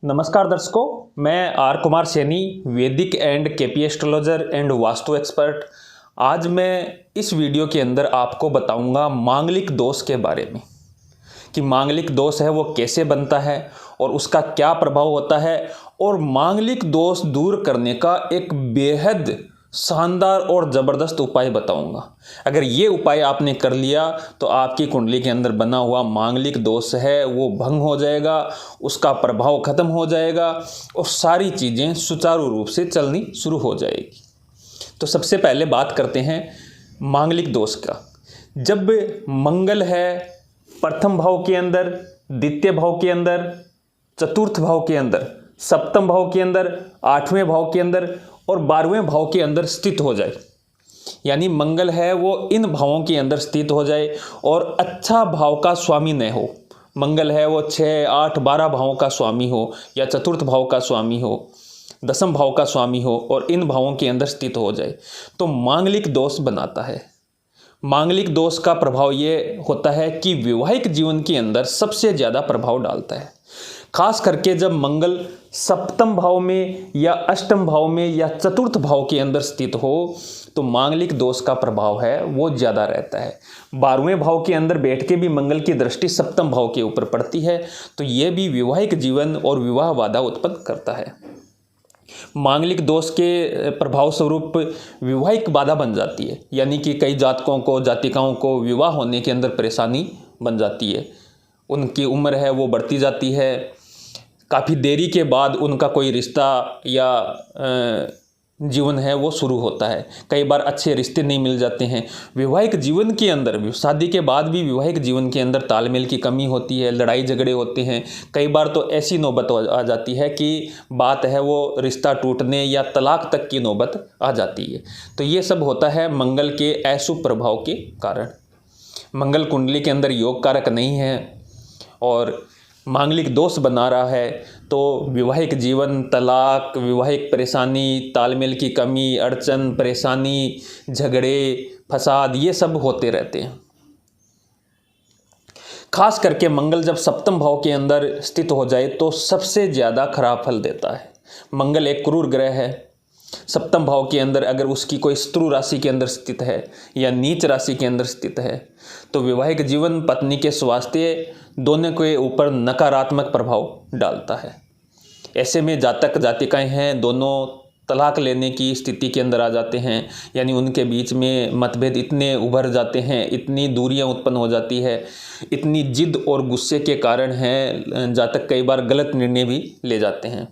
नमस्कार दर्शकों, मैं आर कुमार सैनी, वैदिक and KP astrologer and vastu expert. आज मैं इस वीडियो के अंदर आपको बताऊंगा मांगलिक दोष के बारे में कि मांगलिक दोष है वो कैसे बनता है और उसका क्या प्रभाव होता है, और मांगलिक दोष दूर करने का एक बेहद शानदार और ज़बरदस्त उपाय बताऊंगा। अगर ये उपाय आपने कर लिया तो आपकी कुंडली के अंदर बना हुआ मांगलिक दोष है वो भंग हो जाएगा, उसका प्रभाव खत्म हो जाएगा और सारी चीज़ें सुचारू रूप से चलनी शुरू हो जाएगी। तो सबसे पहले बात करते हैं मांगलिक दोष का। जब मंगल है प्रथम भाव के अंदर, द्वितीय भाव के अंदर, चतुर्थ भाव के अंदर, सप्तम भाव के अंदर, आठवें भाव के अंदर और 12वें भाव के अंदर स्थित हो जाए, यानी मंगल है वो इन भावों के अंदर स्थित हो जाए और अच्छा भाव का स्वामी न हो, मंगल है वो 6, 8, 12 भावों का स्वामी हो या चतुर्थ भाव का स्वामी हो, दसम भाव का स्वामी हो और इन भावों के अंदर स्थित हो जाए तो मांगलिक दोष बनाता है। मांगलिक दोष का प्रभाव ये होता है कि वैवाहिक जीवन के अंदर सबसे ज़्यादा प्रभाव डालता है। खास करके जब मंगल सप्तम भाव में या अष्टम भाव में या चतुर्थ भाव के अंदर स्थित हो तो मांगलिक दोष का प्रभाव है वो ज़्यादा रहता है। 12वें भाव के अंदर बैठ के भी मंगल की दृष्टि सप्तम भाव के ऊपर पड़ती है तो ये भी वैवाहिक जीवन और विवाह बाधा उत्पन्न करता है। मांगलिक दोष के प्रभाव स्वरूप वैवाहिक बाधा बन जाती है, यानी कि कई जातकों को, जातिकाओं को विवाह होने के अंदर परेशानी बन जाती है। उनकी उम्र है वो बढ़ती जाती है, काफ़ी देरी के बाद उनका कोई रिश्ता या जीवन है वो शुरू होता है। कई बार अच्छे रिश्ते नहीं मिल जाते हैं। वैवाहिक जीवन के अंदर, शादी के बाद भी वैवाहिक जीवन के अंदर तालमेल की कमी होती है, लड़ाई झगड़े होते हैं। कई बार तो ऐसी नौबत आ जाती है कि बात है वो रिश्ता टूटने या तलाक तक की नौबत आ जाती है। तो ये सब होता है मंगल के अशुभ प्रभाव के कारण। मंगल कुंडली के अंदर योग कारक नहीं है और मांगलिक दोष बना रहा है तो वैवाहिक जीवन, तलाक, वैवाहिक परेशानी, तालमेल की कमी, अड़चन, परेशानी, झगड़े, फसाद ये सब होते रहते हैं। खास करके मंगल जब सप्तम भाव के अंदर स्थित हो जाए तो सबसे ज़्यादा खराब फल देता है। मंगल एक क्रूर ग्रह है। सप्तम भाव के अंदर अगर उसकी कोई शत्रु राशि के अंदर स्थित है या नीच राशि के अंदर स्थित है तो वैवाहिक जीवन, पत्नी के स्वास्थ्य दोनों के ऊपर नकारात्मक प्रभाव डालता है। ऐसे में जातक जातिकाएं हैं दोनों तलाक लेने की स्थिति के अंदर आ जाते हैं, यानी उनके बीच में मतभेद इतने उभर जाते हैं, इतनी दूरियां उत्पन्न हो जाती है, इतनी जिद और गुस्से के कारण हैं जातक कई बार गलत निर्णय भी ले जाते हैं।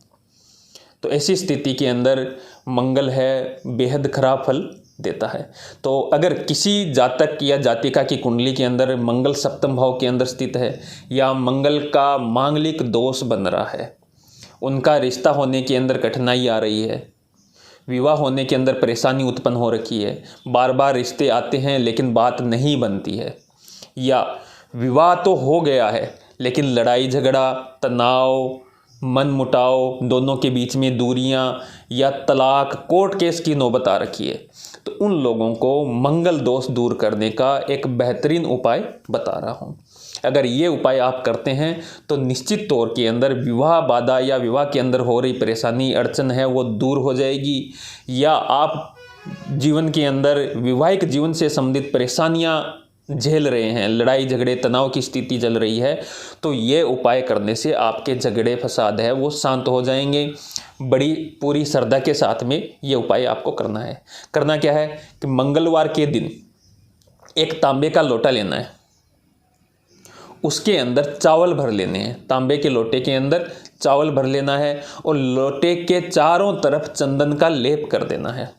तो ऐसी स्थिति के अंदर मंगल है बेहद खराब फल देता है। तो अगर किसी जातक या जातिका की कुंडली के अंदर मंगल सप्तम भाव के अंदर स्थित है या मंगल का मांगलिक दोष बन रहा है, उनका रिश्ता होने के अंदर कठिनाई आ रही है, विवाह होने के अंदर परेशानी उत्पन्न हो रखी है, बार बार रिश्ते आते हैं लेकिन बात नहीं बनती है, या विवाह तो हो गया है लेकिन लड़ाई झगड़ा, तनाव, मन मुटाव, दोनों के बीच में दूरियां या तलाक, कोर्ट केस की नौबत आ रखी है, तो उन लोगों को मंगल दोष दूर करने का एक बेहतरीन उपाय बता रहा हूं। अगर ये उपाय आप करते हैं तो निश्चित तौर के अंदर विवाह बाधा या विवाह के अंदर हो रही परेशानी, अड़चन है वो दूर हो जाएगी, या आप जीवन के अंदर वैवाहिक जीवन से संबंधित परेशानियां झेल रहे हैं, लड़ाई झगड़े, तनाव की स्थिति चल रही है, तो ये उपाय करने से आपके झगड़े फसाद है वो शांत हो जाएंगे। बड़ी पूरी श्रद्धा के साथ में ये उपाय आपको करना है। करना क्या है कि मंगलवार के दिन एक तांबे का लोटा लेना है, उसके अंदर चावल भर लेने हैं। तांबे के लोटे के अंदर चावल भर लेना है और लोटे के चारों तरफ चंदन का लेप कर देना है।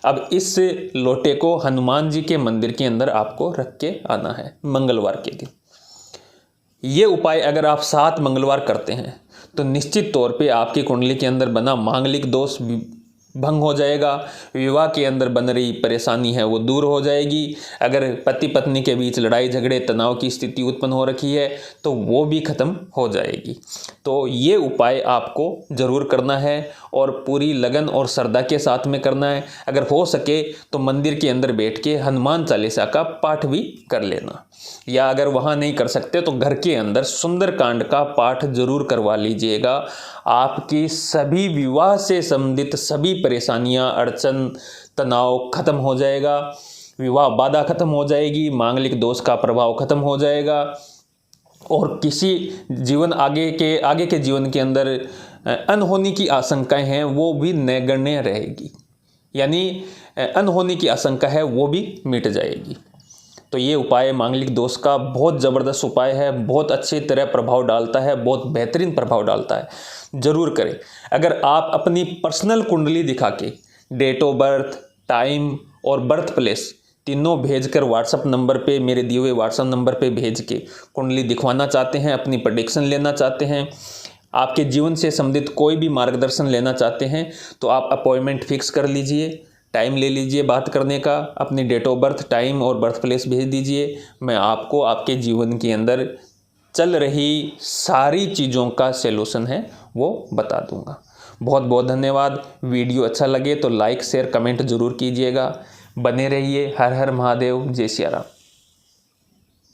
अब इस लोटे को हनुमान जी के मंदिर के अंदर आपको रख के आना है मंगलवार के दिन। ये उपाय अगर आप 7 मंगलवार करते हैं तो निश्चित तौर पे आपकी कुंडली के अंदर बना मांगलिक दोष भंग हो जाएगा, विवाह के अंदर बन रही परेशानी है वो दूर हो जाएगी। अगर पति पत्नी के बीच लड़ाई झगड़े, तनाव की स्थिति उत्पन्न हो रखी है तो वो भी खत्म हो जाएगी। तो ये उपाय आपको ज़रूर करना है और पूरी लगन और श्रद्धा के साथ में करना है। अगर हो सके तो मंदिर के अंदर बैठ के हनुमान चालीसा का पाठ भी कर लेना, या अगर वहाँ नहीं कर सकते तो घर के अंदर सुंदरकांड का पाठ जरूर करवा लीजिएगा। आपकी सभी विवाह से संबंधित सभी परेशानियां, अड़चन, तनाव खत्म हो जाएगा, विवाह बाधा खत्म हो जाएगी, मांगलिक दोष का प्रभाव खत्म हो जाएगा और किसी जीवन आगे के जीवन के अंदर अनहोनी की आशंकाएं हैं वो भी नगण्य रहेगी, यानी अनहोनी की आशंका है वो भी मिट जाएगी। तो ये उपाय मांगलिक दोष का बहुत ज़बरदस्त उपाय है, बहुत अच्छी तरह प्रभाव डालता है, बहुत बेहतरीन प्रभाव डालता है, ज़रूर करें। अगर आप अपनी पर्सनल कुंडली दिखा के डेट ऑफ बर्थ, टाइम और बर्थ प्लेस तीनों भेजकर व्हाट्सएप नंबर पे, मेरे दिए हुए व्हाट्सएप नंबर पे भेज के कुंडली दिखवाना चाहते हैं, अपनी प्रेडिक्शन लेना चाहते हैं, आपके जीवन से संबंधित कोई भी मार्गदर्शन लेना चाहते हैं, तो आप अपॉइंटमेंट फिक्स कर लीजिए, टाइम ले लीजिए बात करने का, अपनी डेट ऑफ बर्थ, टाइम और बर्थ प्लेस भेज दीजिए। मैं आपको आपके जीवन के अंदर चल रही सारी चीज़ों का सलूशन है वो बता दूंगा। बहुत बहुत धन्यवाद। वीडियो अच्छा लगे तो लाइक, शेयर, कमेंट जरूर कीजिएगा। बने रहिए। हर हर महादेव। जय सिया राम।